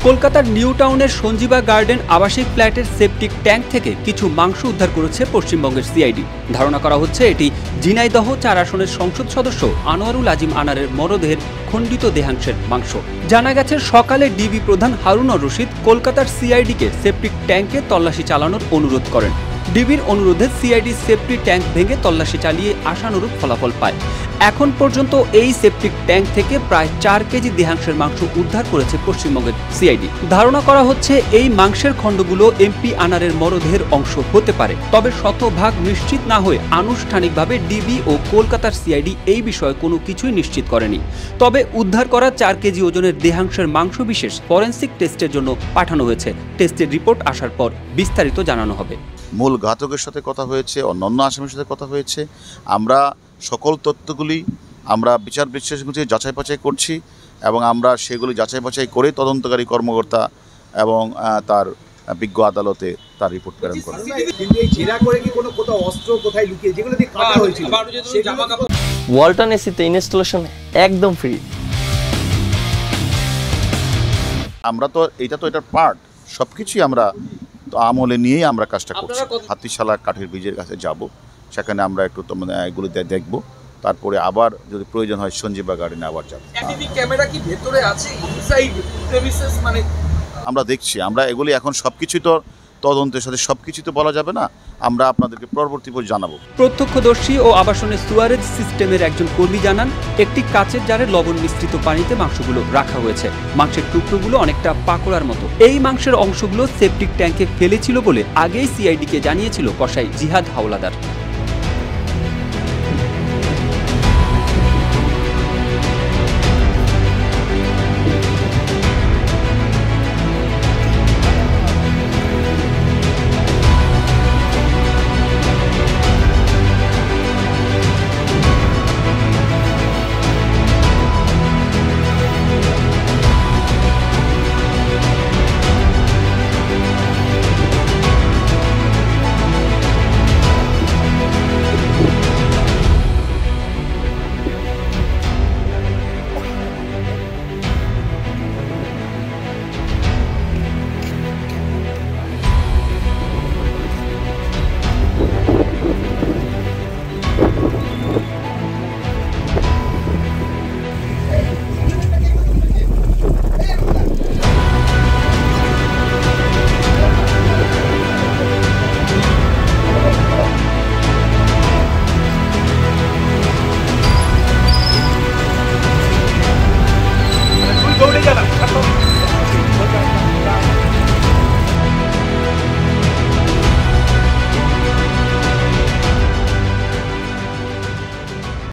কলকাতার নিউ টাউনের সঞ্জীবা গার্ডেন আবাসিক ফ্ল্যাটের সেপটিক ট্যাঙ্ক থেকে কিছু মাংস উদ্ধার করেছে পশ্চিমবঙ্গের সিআইডি। ধারণা করা হচ্ছে এটি ঝিনাইদহ ৪ আসনের সংসদ সদস্য আনোয়ারুল আজিম আনারের মরদেহের খণ্ডিত দেহাংশের মাংস। জানা গেছে সকালে ডিবি প্রধান হারুনুর রশিদ কলকাতার সিআইডিকে সেপটিক ট্যাঙ্কে তল্লাশি চালানোর অনুরোধ করেন। ডিবির অনুরোধে সিআইডি সেপটিক ট্যাঙ্ক ভেঙে তল্লাশি চালিয়ে আশানুরূপ ফলাফল পায়। এখন পর্যন্ত এই সেপটিক ট্যাঙ্ক থেকে প্রায় ৪ কেজি দেহাংশের মাংস উদ্ধার করেছে পশ্চিমবঙ্গের সিআইডি। ধারণা করা হচ্ছে এই মাংসের খণ্ডগুলো এমপি আনারের মরদেহের অংশ হতে পারে, তবে শতভাগ নিশ্চিত না হয়ে আনুষ্ঠানিকভাবে ডিবি ও কলকাতার সিআইডি এই বিষয়ে কোনো কিছুই নিশ্চিত করেনি। তবে উদ্ধার করা ৪ কেজি ওজনের দেহাংশের মাংস বিশেষ ফরেনসিক টেস্টের জন্য পাঠানো হয়েছে। টেস্টের রিপোর্ট আসার পর বিস্তারিত জানানো হবে। মূল ঘাতকের সাথে কথা হয়েছে, অন্যান্য আসামির সাথে কথা হয়েছে। আমরা সকল তথ্যগুলি আমরা বিচার বিশ্লেষণগুলি যাচাই বাছাই করছি এবং আমরা সেগুলি যাচাই বাছাই করে তদন্তকারী কর্মকর্তা এবং তার বিজ্ঞ আদালতে তার রিপোর্ট প্রেরণ করবে। ওয়ালটন এসিতে ইনস্টলেশন একদম ফ্রি। আমরা তো এটার পার্ট, সব কিছুই আমরা তো আমলে নিয়েই আমরা কাজটা করছি। হাতিশালা কাঠের বীজের কাছে যাব, সেখানে আমরা একটু এগুলো দেখব, তারপরে আবার যদি প্রয়োজন হয় সঞ্জীবা গার্ডেনে আবার যাব। আমরা দেখছি, আমরা এগুলি এখন সবকিছুই তো তদন্তের সাথে সবকিছু তো বলা যাবে না, আমরা আপনাদেরকে পরবর্তী পর্যায়ে জানাবো। প্রত্যক্ষদর্শী ও আবাসনের সুয়ারেজ সিস্টেমের একজন কর্মী জানান, একটি কাচের জারে লবণ মিশ্রিত পানিতে মাংসগুলো রাখা হয়েছে। মাংসের টুকরোগুলো অনেকটা পাকোড়ার মতো। এই মাংসের অংশগুলো সেপটিক ট্যাঙ্কে ফেলেছিল বলে আগেই সিআইডিকে জানিয়েছিল কসাই জিহাদ হাওলাদার।